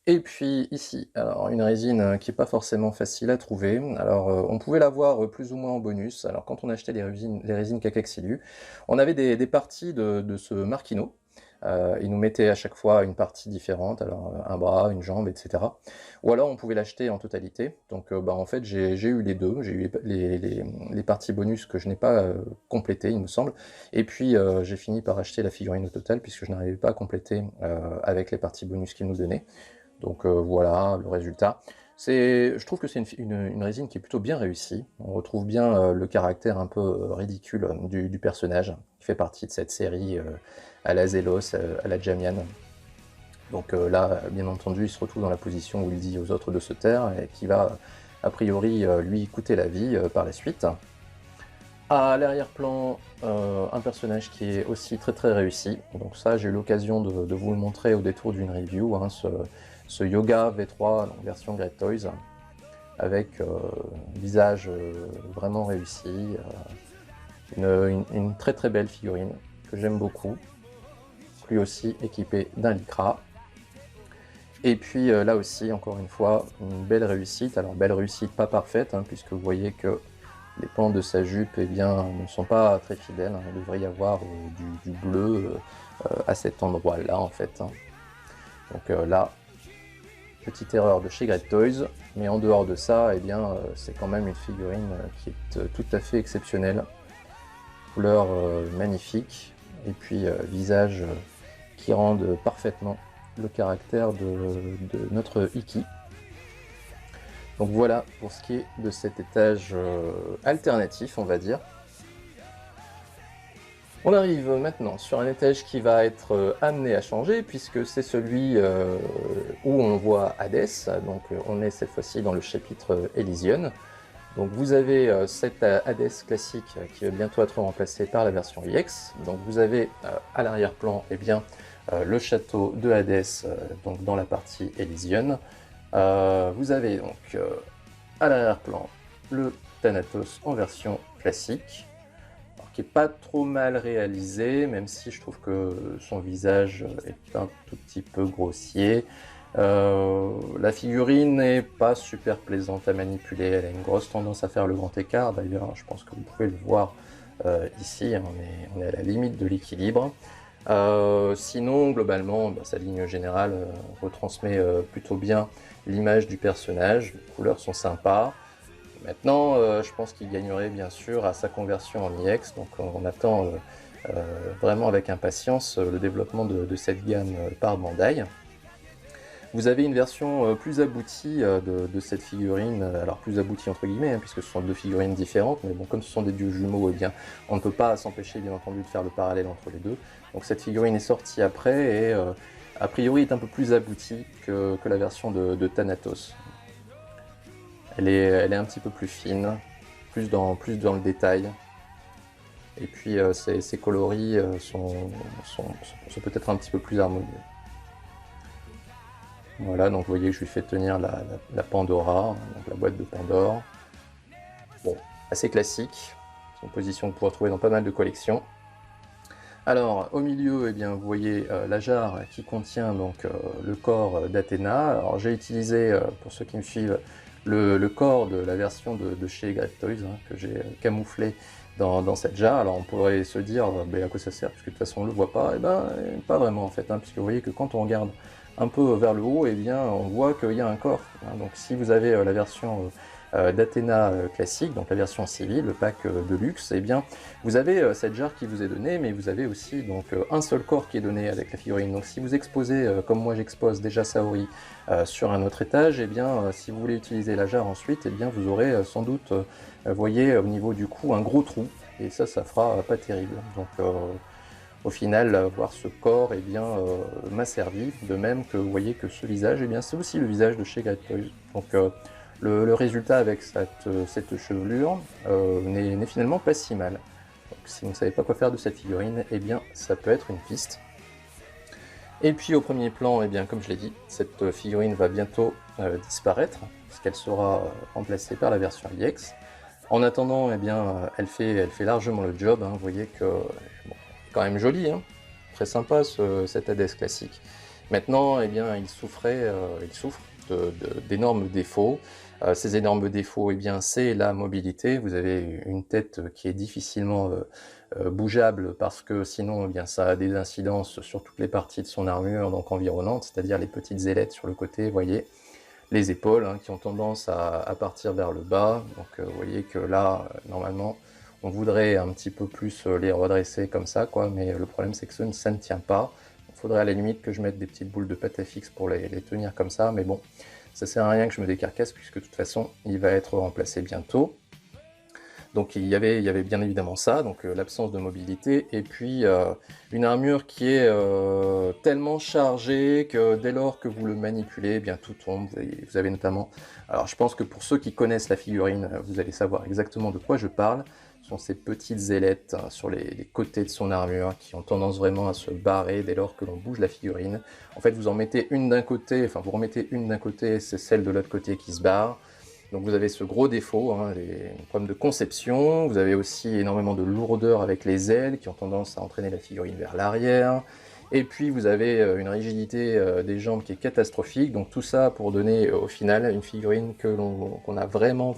Et puis ici, alors une résine qui n'est pas forcément facile à trouver. Alors on pouvait l'avoir plus ou moins en bonus. Alors quand on achetait les résines Cacaxilu, on avait des parties de ce Marquino. Il nous mettait à chaque fois une partie différente, alors un bras, une jambe, etc. Ou alors on pouvait l'acheter en totalité. Donc en fait j'ai eu les deux. J'ai eu les parties bonus que je n'ai pas complétées, il me semble. Et puis j'ai fini par acheter la figurine au total puisque je n'arrivais pas à compléter avec les parties bonus qu'il nous donnait. Donc voilà le résultat. Je trouve que c'est une résine qui est plutôt bien réussie. On retrouve bien le caractère un peu ridicule du personnage, qui fait partie de cette série à la Zélos, à la Jamian. Donc là, bien entendu, il se retrouve dans la position où il dit aux autres de se taire, et qui va, a priori, lui coûter la vie par la suite. À l'arrière-plan, un personnage qui est aussi très réussi. Donc ça, j'ai eu l'occasion de vous le montrer au détour d'une review, hein, ce Yoga V3, donc version Great Toys, avec un visage vraiment réussi, une très belle figurine que j'aime beaucoup, lui aussi équipé d'un Lycra. Et puis là aussi, encore une fois, une belle réussite. Alors belle réussite pas parfaite, hein, puisque vous voyez que les pans de sa jupe eh bien, ne sont pas très fidèles. Hein. Il devrait y avoir du bleu à cet endroit-là, en fait. Hein. Donc là, petite erreur de chez Great Toys, mais en dehors de ça, eh bien, c'est quand même une figurine qui est tout à fait exceptionnelle. Couleur magnifique, et puis visage qui rendent parfaitement le caractère de notre Iki. Donc voilà pour ce qui est de cet étage alternatif, on va dire. On arrive maintenant sur un étage qui va être amené à changer, puisque c'est celui où on voit Hades. Donc on est cette fois-ci dans le chapitre Elysion. Donc vous avez cet Hades classique qui va bientôt être remplacé par la version EX. Donc vous avez à l'arrière-plan eh bien, le château de Hades donc dans la partie Elysion. Vous avez donc à l'arrière-plan le Thanatos en version classique, alors, qui n'est pas trop mal réalisé, même si je trouve que son visage est un tout petit peu grossier. La figurine n'est pas super plaisante à manipuler, elle a une grosse tendance à faire le grand écart, d'ailleurs je pense que vous pouvez le voir ici, on est à la limite de l'équilibre. Sinon, globalement, sa ligne générale retransmet plutôt bien l'image du personnage, les couleurs sont sympas. Maintenant, je pense qu'il gagnerait bien sûr à sa conversion en EX, donc on attend vraiment avec impatience le développement de cette gamme par Bandai. Vous avez une version plus aboutie de cette figurine, alors plus aboutie entre guillemets, hein, puisque ce sont deux figurines différentes, mais bon, comme ce sont des dieux jumeaux, eh bien, on ne peut pas s'empêcher bien entendu de faire le parallèle entre les deux. Donc cette figurine est sortie après et a priori est un peu plus aboutie que la version de Thanatos. Elle est un petit peu plus fine, plus dans le détail. Et puis ses coloris sont peut-être un petit peu plus harmonieux. Voilà, donc vous voyez que je lui fais tenir la Pandora, donc la boîte de Pandore. Bon, assez classique, c'est une position que vous pouvez retrouver dans pas mal de collections. Alors, au milieu, eh bien, vous voyez la jarre qui contient donc le corps d'Athéna. Alors, j'ai utilisé, pour ceux qui me suivent, le corps de la version de chez Great Toys, hein, que j'ai camouflé dans cette jarre. Alors, on pourrait se dire, ben, à quoi ça sert, puisque de toute façon, on ne le voit pas. Eh ben, pas vraiment, en fait, hein, puisque vous voyez que quand on regarde un peu vers le haut, eh bien, on voit qu'il y a un corps, hein. Donc, si vous avez la version d'Athéna classique, donc la version civile, le pack de luxe, eh bien, vous avez cette jarre qui vous est donnée, mais vous avez aussi donc un seul corps qui est donné avec la figurine. Donc si vous exposez, comme moi j'expose déjà Saori sur un autre étage, eh bien si vous voulez utiliser la jarre ensuite, eh bien vous aurez sans doute, voyez au niveau du cou un gros trou, et ça fera pas terrible. Donc au final, voir ce corps eh bien m'a servi, de même que vous voyez que ce visage, eh bien c'est aussi le visage de chez Great Toys. Donc le résultat avec cette chevelure n'est finalement pas si mal. Donc, si vous ne savez pas quoi faire de cette figurine, eh bien ça peut être une piste. Et puis au premier plan, eh bien, comme je l'ai dit, cette figurine va bientôt disparaître, puisqu'elle sera remplacée par la version IX. En attendant, eh bien, elle fait largement le job, hein. Vous voyez que bon, quand même joli, hein, très sympa cet Hades classique. Maintenant, eh bien, il souffre d'énormes défauts. Ces énormes défauts, eh bien, c'est la mobilité. Vous avez une tête qui est difficilement bougeable parce que sinon, eh bien, ça a des incidences sur toutes les parties de son armure, donc environnantes, c'est-à-dire les petites ailettes sur le côté, vous voyez, les épaules hein, qui ont tendance à partir vers le bas. Donc, vous voyez que là, normalement, on voudrait un petit peu plus les redresser comme ça, quoi, mais le problème, c'est que ça ne tient pas. Il faudrait à la limite que je mette des petites boules de pâte à fixe pour les tenir comme ça, mais bon, ça sert à rien que je me décarcasse puisque de toute façon il va être remplacé bientôt. Donc il y avait bien évidemment ça, donc l'absence de mobilité, et puis une armure qui est tellement chargée que dès lors que vous le manipulez, eh bien tout tombe. Vous avez notamment, alors je pense que pour ceux qui connaissent la figurine, vous allez savoir exactement de quoi je parle. Ce sont ces petites ailettes hein, sur les côtés de son armure qui ont tendance vraiment à se barrer dès lors que l'on bouge la figurine. En fait, vous en mettez une d'un côté, enfin vous remettez une d'un côté, c'est celle de l'autre côté qui se barre. Donc vous avez ce gros défaut, hein, les problèmes de conception. Vous avez aussi énormément de lourdeur avec les ailes qui ont tendance à entraîner la figurine vers l'arrière. Et puis vous avez une rigidité des jambes qui est catastrophique. Donc tout ça pour donner au final une figurine qu'on a vraiment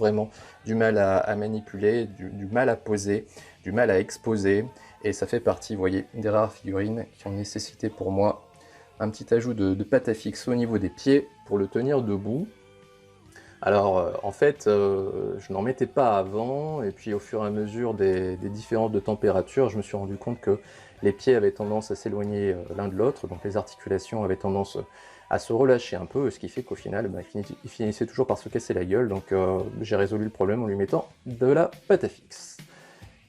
du mal à manipuler, du mal à poser, du mal à exposer. Et ça fait partie, vous voyez, des rares figurines qui ont nécessité pour moi un petit ajout de pâte à fixe au niveau des pieds pour le tenir debout. Alors, en fait, je n'en mettais pas avant, et puis au fur et à mesure des différences de température, je me suis rendu compte que les pieds avaient tendance à s'éloigner l'un de l'autre, donc les articulations avaient tendance à se relâcher un peu, ce qui fait qu'au final, bah, il finissait toujours par se casser la gueule, donc j'ai résolu le problème en lui mettant de la pâte à fixe.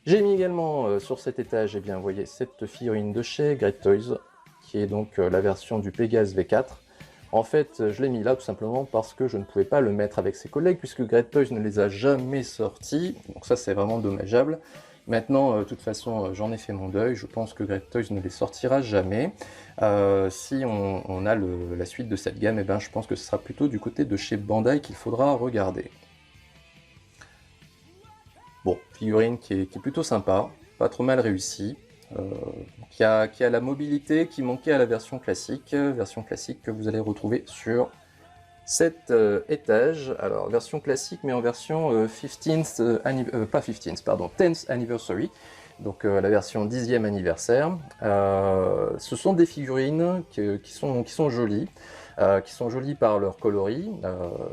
J'ai mis également sur cet étage, eh bien, vous voyez, cette figurine de chez Great Toys, qui est donc la version du Pégase V4. En fait, je l'ai mis là tout simplement parce que je ne pouvais pas le mettre avec ses collègues puisque Great Toys ne les a jamais sortis, donc ça c'est vraiment dommageable. Maintenant, de toute façon, j'en ai fait mon deuil, je pense que Great Toys ne les sortira jamais. Si on a la suite de cette gamme, eh ben, je pense que ce sera plutôt du côté de chez Bandai qu'il faudra regarder. Bon, figurine qui est plutôt sympa, pas trop mal réussie. Qui a la mobilité qui manquait à la version classique que vous allez retrouver sur cet étage. Alors version classique mais en version 15th, pas 15th, pardon, 10th anniversary, donc la version 10e anniversaire. Ce sont des figurines qui sont jolies. Qui sont jolies par leur coloris,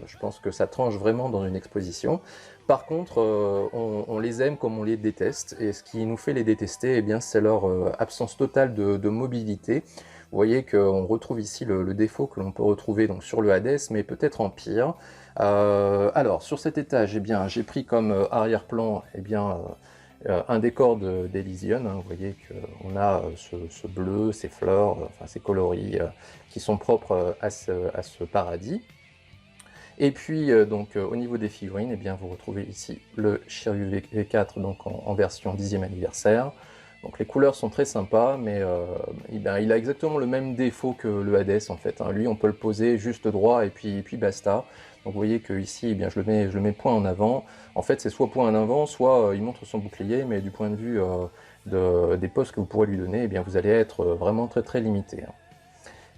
je pense que ça tranche vraiment dans une exposition. Par contre, on les aime comme on les déteste, et ce qui nous fait les détester, eh bien, c'est leur absence totale de mobilité. Vous voyez qu'on retrouve ici le défaut que l'on peut retrouver donc, sur le Hades, mais peut-être en pire. Alors, sur cet étage, eh bien, j'ai pris comme arrière-plan eh bien, un décor d'Elysion, hein. Vous voyez qu'on a ce bleu, ces fleurs, enfin ces coloris qui sont propres à ce paradis. Et puis donc au niveau des figurines, eh bien, vous retrouvez ici le Shiryu V4 donc en version 10e anniversaire. Donc les couleurs sont très sympas, mais il a exactement le même défaut que le Hades en fait, hein. Lui on peut le poser juste droit et puis basta. Donc vous voyez que ici eh bien, je le mets point en avant. En fait c'est soit point en avant, soit il montre son bouclier, mais du point de vue des postes que vous pourrez lui donner, eh bien, vous allez être vraiment très très limité, hein.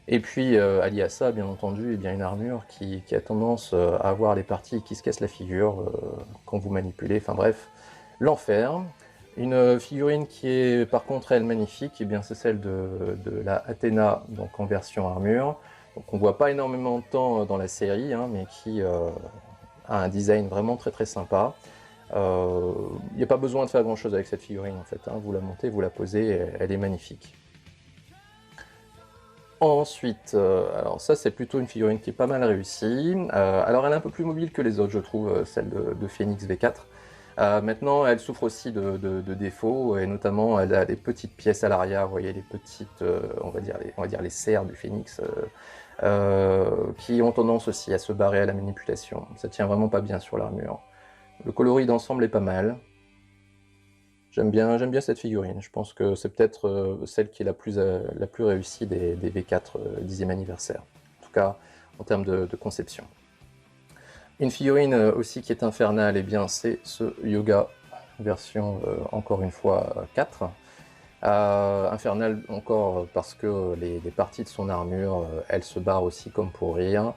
Et puis, allié à ça, bien entendu, eh bien, une armure qui a tendance à avoir les parties qui se cassent la figure quand vous manipulez, enfin bref, l'enfer. Une figurine qui est par contre elle magnifique, eh bien c'est celle de la Athéna, donc en version armure. Donc on voit pas énormément de temps dans la série, hein, mais qui a un design vraiment très très sympa. Il n'y a pas besoin de faire grand chose avec cette figurine en fait, hein. Vous la montez, vous la posez, elle est magnifique. Ensuite, alors ça c'est plutôt une figurine qui est pas mal réussie. Alors elle est un peu plus mobile que les autres, je trouve, celle de Phoenix V4. Maintenant, elle souffre aussi de défauts, et notamment elle a des petites pièces à l'arrière, vous voyez les petites, on va dire les serres du Phoenix, qui ont tendance aussi à se barrer à la manipulation. Ça tient vraiment pas bien sur l'armure. Le coloris d'ensemble est pas mal. J'aime bien cette figurine, je pense que c'est peut-être celle qui est la plus réussie des V4 10e anniversaire, en tout cas en termes de conception. Une figurine aussi qui est infernale, eh bien c'est ce Yoga, version encore une fois 4. Infernal encore parce que les parties de son armure, elles se barrent aussi comme pour rire.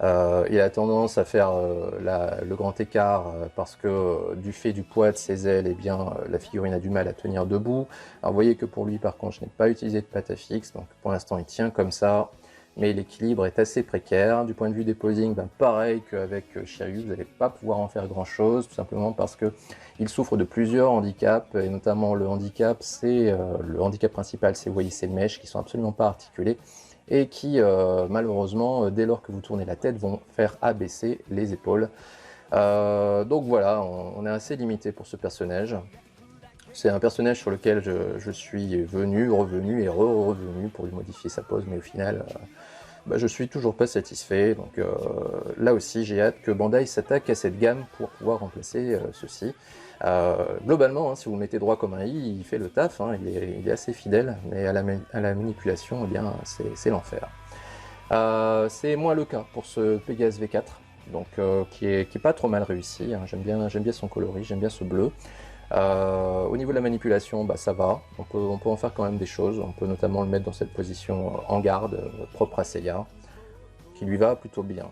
Il a tendance à faire le grand écart parce que du fait du poids de ses ailes, eh bien, la figurine a du mal à tenir debout. Alors vous voyez que pour lui par contre je n'ai pas utilisé de pâte à fixe, donc pour l'instant il tient comme ça, mais l'équilibre est assez précaire. Du point de vue des posings, ben, pareil qu'avec Shiryu, vous n'allez pas pouvoir en faire grand chose, tout simplement parce qu'il souffre de plusieurs handicaps, et notamment le handicap principal, c'est vous voyez ces mèches qui sont absolument pas articulées, et qui malheureusement, dès lors que vous tournez la tête, vont faire abaisser les épaules. Donc voilà, on est assez limité pour ce personnage. C'est un personnage sur lequel je suis revenu et revenu pour lui modifier sa pose, mais au final, je suis toujours pas satisfait. Donc là aussi, j'ai hâte que Bandai s'attaque à cette gamme pour pouvoir remplacer ceci. Globalement, hein, si vous le mettez droit comme un i, il fait le taf, hein, il est assez fidèle, mais à la manipulation, eh bien, c'est l'enfer. C'est moins le cas pour ce Pegasus V4, donc, qui est pas trop mal réussi, hein. J'aime bien son coloris, j'aime bien ce bleu. Au niveau de la manipulation, ça va, on peut en faire quand même des choses, on peut notamment le mettre dans cette position en garde, propre à Seiya, qui lui va plutôt bien.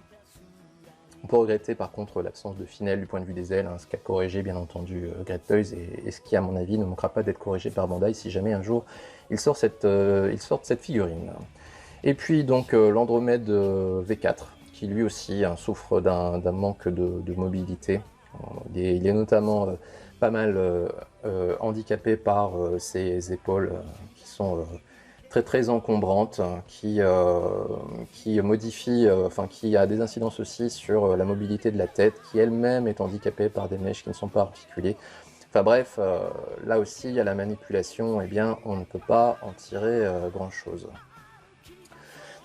On peut regretter par contre l'absence de finelle du point de vue des ailes, hein, ce qu'a corrigé bien entendu Great Toys, et ce qui à mon avis ne manquera pas d'être corrigé par Bandai si jamais un jour ils sortent cette figurine. Et puis donc l'Andromède V4, qui lui aussi souffre d'un manque de mobilité. Il est notamment pas mal handicapé par ses épaules qui sont très très encombrantes, qui modifient, qui a des incidences aussi sur la mobilité de la tête, qui elle-même est handicapée par des mèches qui ne sont pas articulées. Enfin bref, là aussi à la manipulation, eh bien, on ne peut pas en tirer grand chose.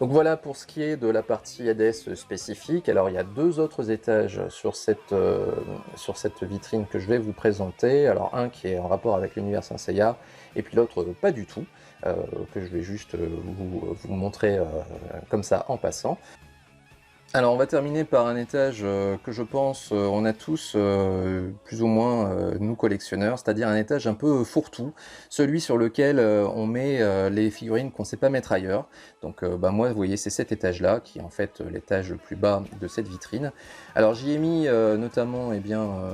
Donc voilà pour ce qui est de la partie Hades spécifique. Alors il y a deux autres étages sur cette vitrine que je vais vous présenter. Alors un qui est en rapport avec l'univers Saint Seiya, et puis l'autre pas du tout, que je vais juste vous montrer comme ça en passant. Alors on va terminer par un étage que je pense on a tous plus ou moins nous collectionneurs, c'est-à-dire un étage un peu fourre-tout, celui sur lequel on met les figurines qu'on ne sait pas mettre ailleurs. Donc moi vous voyez c'est cet étage là qui est en fait l'étage le plus bas de cette vitrine. Alors j'y ai mis notamment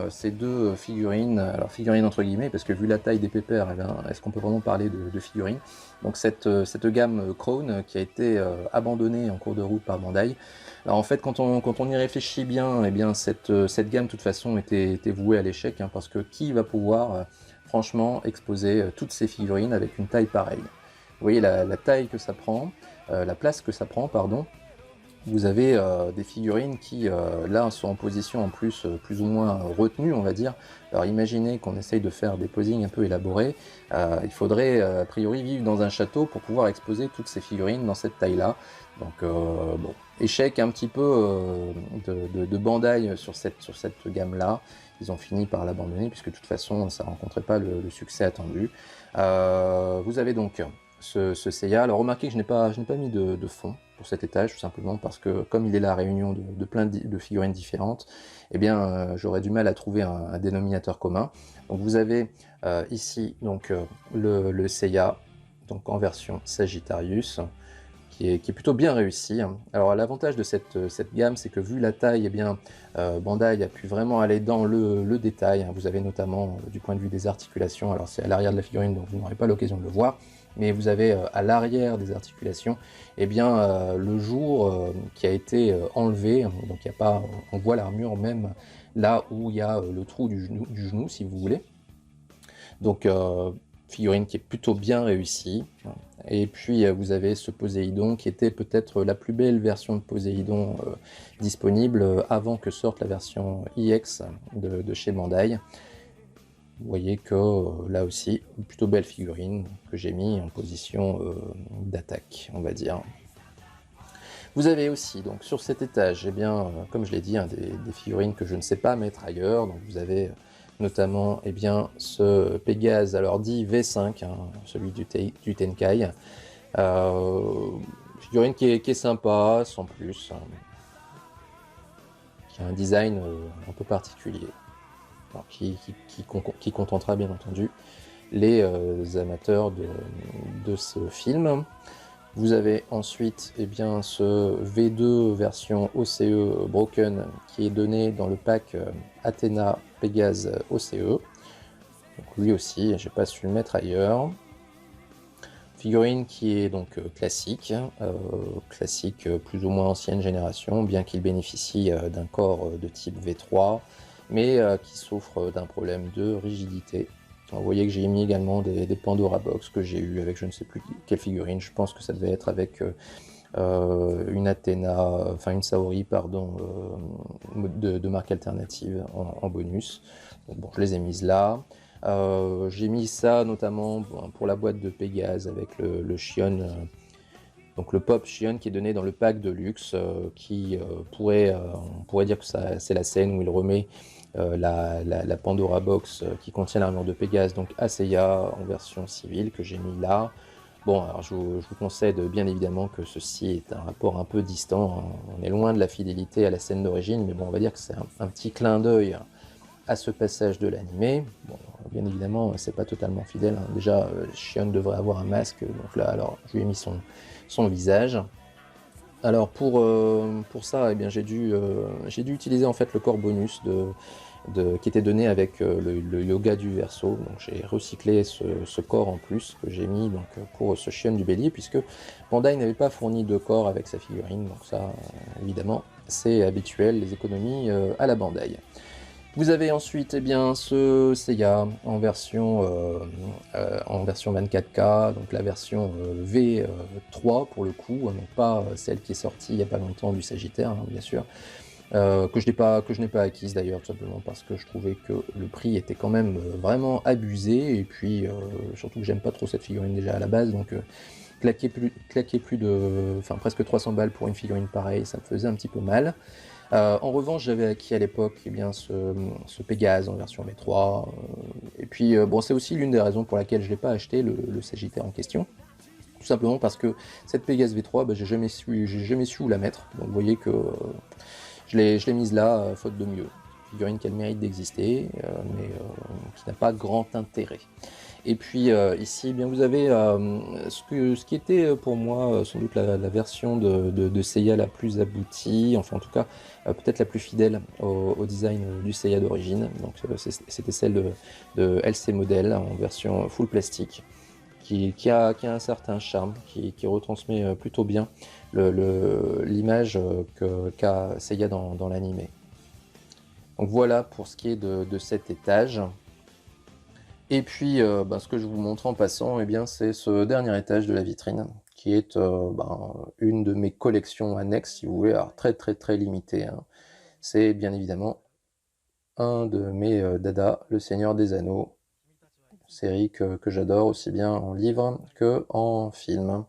ces deux figurines, alors figurines entre guillemets parce que vu la taille des pépères, est-ce qu'on peut vraiment parler de figurines? Donc cette gamme Crown qui a été abandonnée en cours de route par Bandai. Alors en fait, quand on y réfléchit bien, eh bien cette gamme de toute façon était vouée à l'échec, hein, parce que qui va pouvoir franchement exposer toutes ces figurines avec une taille pareille? Vous voyez la taille que ça prend, la place que ça prend, pardon. Vous avez des figurines qui, là, sont en position en plus ou moins retenues, on va dire. Alors imaginez qu'on essaye de faire des posings un peu élaborés. Il faudrait, a priori, vivre dans un château pour pouvoir exposer toutes ces figurines dans cette taille-là. Donc, bon, échec un petit peu de Bandai sur cette gamme-là. Ils ont fini par l'abandonner, puisque de toute façon, ça ne rencontrait pas le succès attendu. Vous avez donc ce Seiya. Alors remarquez que je n'ai pas mis de fond pour cet étage, tout simplement parce que comme il est la réunion de plein de figurines différentes, eh bien j'aurais du mal à trouver un dénominateur commun. Donc vous avez ici le Seiya, donc en version Sagittarius, qui est plutôt bien réussi. Alors l'avantage de cette gamme, c'est que vu la taille, eh bien, Bandai a pu vraiment aller dans le détail. Vous avez notamment, du point de vue des articulations, alors c'est à l'arrière de la figurine, donc vous n'aurez pas l'occasion de le voir, mais vous avez à l'arrière des articulations, eh bien, le jour qui a été enlevé, donc il y a pas, on voit l'armure même là où il y a le trou du genou, si vous voulez. Donc figurine qui est plutôt bien réussie. Et puis vous avez ce Poséidon qui était peut-être la plus belle version de Poséidon disponible avant que sorte la version EX de chez Bandai. Vous voyez que là aussi, une plutôt belle figurine que j'ai mis en position d'attaque, on va dire. Vous avez aussi, donc sur cet étage, eh bien, comme je l'ai dit, des figurines que je ne sais pas mettre ailleurs. Donc vous avez notamment eh bien, ce Pégase, alors dit V5, celui du Tenkai. Figurine qui est sympa, sans plus, qui a un design un peu particulier, alors, qui contentera bien entendu les amateurs de ce film. Vous avez ensuite eh bien, ce V2 version OCE Broken qui est donné dans le pack Athena Pégase OCE. Donc lui aussi, j'ai pas su le mettre ailleurs. Figurine qui est donc classique, classique plus ou moins ancienne génération, bien qu'il bénéficie d'un corps de type V3, mais qui souffre d'un problème de rigidité. Vous voyez que j'ai mis également des Pandora Box que j'ai eu avec je ne sais plus quelle figurine, je pense que ça devait être avec une Athéna, enfin une Saori, pardon, de marque alternative en bonus. Donc, bon, je les ai mises là. J'ai mis ça notamment pour la boîte de Pégase avec le Shion, donc le Pop Shion qui est donné dans le pack de luxe, qui on pourrait dire que c'est la scène où il remet la Pandora Box qui contient l'armure de Pégase, donc à Seiya en version civile, que j'ai mis là. Bon, alors je vous concède bien évidemment que ceci est un rapport un peu distant, on est loin de la fidélité à la scène d'origine, mais bon, on va dire que c'est un petit clin d'œil à ce passage de l'animé. Bon, bien évidemment, c'est pas totalement fidèle. Déjà, Shion devrait avoir un masque, donc là, alors, je lui ai mis son visage. Alors pour ça, eh bien, j'ai dû utiliser en fait le corps bonus qui était donné avec le yoga du verso. Donc j'ai recyclé ce corps en plus que j'ai mis donc, pour ce Shion du bélier, puisque Bandai n'avait pas fourni de corps avec sa figurine. Donc ça, évidemment, c'est habituel, les économies à la Bandai. Vous avez ensuite eh bien, ce Seiya en version 24K, donc la version V3 pour le coup, donc pas celle qui est sortie il n'y a pas longtemps du Sagittaire, bien sûr, que je n'ai pas acquise d'ailleurs, tout simplement parce que je trouvais que le prix était quand même vraiment abusé, et puis surtout que j'aime pas trop cette figurine déjà à la base, donc claquer plus de, enfin presque 300 balles pour une figurine pareille, ça me faisait un petit peu mal. En revanche, j'avais acquis à l'époque eh bien, ce Pégase en version V3. Et puis, bon, c'est aussi l'une des raisons pour laquelle je ne l'ai pas acheté, le Sagittaire en question. Tout simplement parce que cette Pégase V3, bah, j'ai jamais su où la mettre. Donc vous voyez que je l'ai mise là, faute de mieux. Figurine qui a le mérite d'exister, mais qui n'a pas grand intérêt. Et puis ici, eh bien, vous avez ce qui était pour moi sans doute la version de Seiya la plus aboutie, enfin en tout cas peut-être la plus fidèle au design du Seiya d'origine. Donc c'était celle de LC Model en version full plastique, qui a un certain charme, qui retransmet plutôt bien l'image qu'a Seiya dans l'animé. Donc voilà pour ce qui est de cet étage. Et puis, ce que je vous montre en passant, eh bien, c'est ce dernier étage de la vitrine, qui est une de mes collections annexes, si vous voulez, alors très très très limitée. C'est bien évidemment un de mes dadas, Le Seigneur des Anneaux, série que j'adore aussi bien en livre que en film.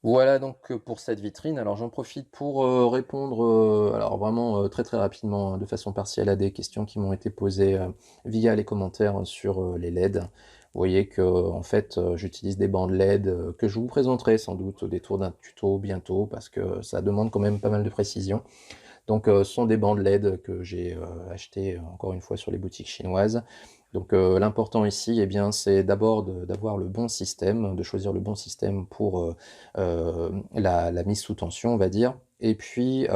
Voilà donc pour cette vitrine. Alors j'en profite pour répondre alors vraiment très très rapidement, de façon partielle, à des questions qui m'ont été posées via les commentaires sur les LED. Vous voyez que en fait, j'utilise des bandes LED que je vous présenterai sans doute au détour d'un tuto bientôt, parce que ça demande quand même pas mal de précision. Donc, ce sont des bandes LED que j'ai achetées encore une fois sur les boutiques chinoises. Donc, l'important ici, eh bien, c'est d'abord d'avoir le bon système, de choisir le bon système pour la mise sous tension, on va dire. Et puis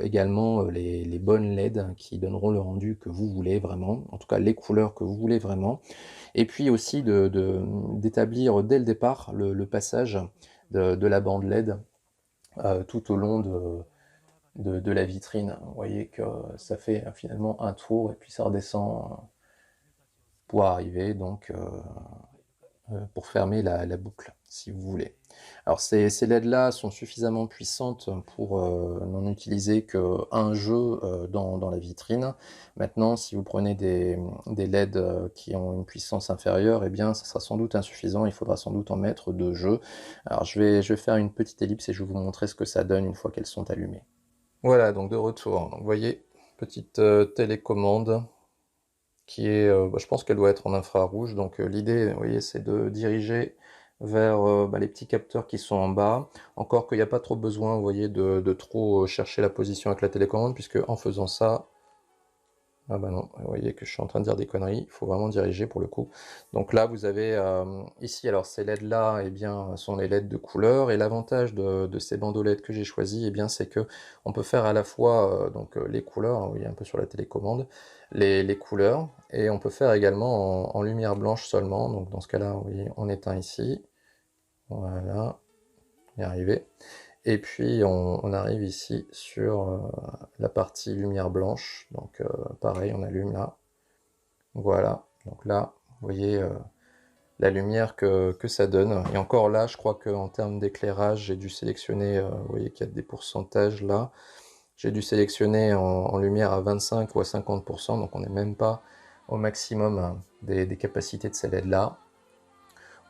également les bonnes LED qui donneront le rendu que vous voulez vraiment, en tout cas les couleurs que vous voulez vraiment. Et puis aussi d'établir dès le départ le passage de la bande LED tout au long de la vitrine. Vous voyez que ça fait finalement un tour et puis ça redescend pour arriver donc pour fermer la boucle, si vous voulez. Alors ces LED-là sont suffisamment puissantes pour n'en utiliser qu'un jeu dans la vitrine. Maintenant, si vous prenez des LED qui ont une puissance inférieure, eh bien, ça sera sans doute insuffisant, il faudra sans doute en mettre deux jeux. Alors je vais faire une petite ellipse et je vais vous montrer ce que ça donne une fois qu'elles sont allumées. Voilà, donc de retour. Donc, vous voyez, petite télécommande qui est, je pense qu'elle doit être en infrarouge, donc l'idée, vous voyez, c'est de diriger vers les petits capteurs qui sont en bas. Encore qu'il n'y a pas trop besoin, vous voyez, de trop chercher la position avec la télécommande, puisque en faisant ça, ah bah non, vous voyez que je suis en train de dire des conneries, il faut vraiment diriger pour le coup. Donc là, vous avez ici, alors ces LED-là, eh bien, sont les LED de couleur, et l'avantage de ces bandeaux LED que j'ai choisis, eh bien, c'est que on peut faire à la fois les couleurs, hein, vous voyez un peu sur la télécommande, les couleurs, et on peut faire également en lumière blanche seulement. Donc dans ce cas-là, vous voyez, on éteint ici, voilà, on y est arrivé. Et puis on arrive ici sur la partie lumière blanche, donc pareil, on allume là, voilà, donc là, vous voyez la lumière que ça donne, et encore là, je crois qu'en termes d'éclairage, j'ai dû sélectionner, vous voyez qu'il y a des pourcentages là, j'ai dû sélectionner en lumière à 25 ou à 50%, donc on n'est même pas au maximum hein, des capacités de ces LED là.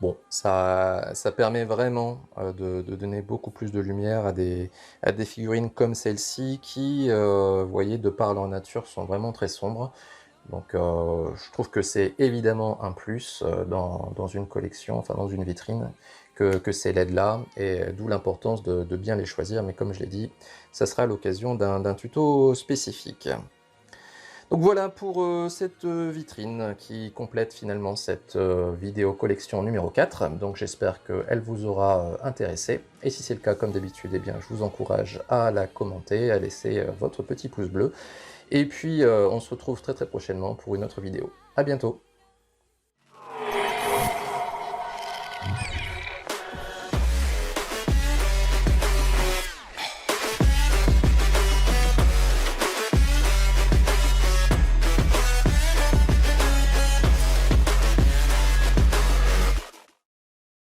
Bon, ça permet vraiment de donner beaucoup plus de lumière à des figurines comme celle-ci qui, vous voyez, de par leur nature, sont vraiment très sombres. Donc je trouve que c'est évidemment un plus dans une collection, enfin dans une vitrine, que ces LED-là, et d'où l'importance de bien les choisir, mais comme je l'ai dit, ça sera à l'occasion d'un tuto spécifique. Donc voilà pour cette vitrine qui complète finalement cette vidéo collection numéro 4. Donc j'espère qu'elle vous aura intéressé. Et si c'est le cas, comme d'habitude, eh bien, je vous encourage à la commenter, à laisser votre petit pouce bleu. Et puis on se retrouve très très prochainement pour une autre vidéo. À bientôt!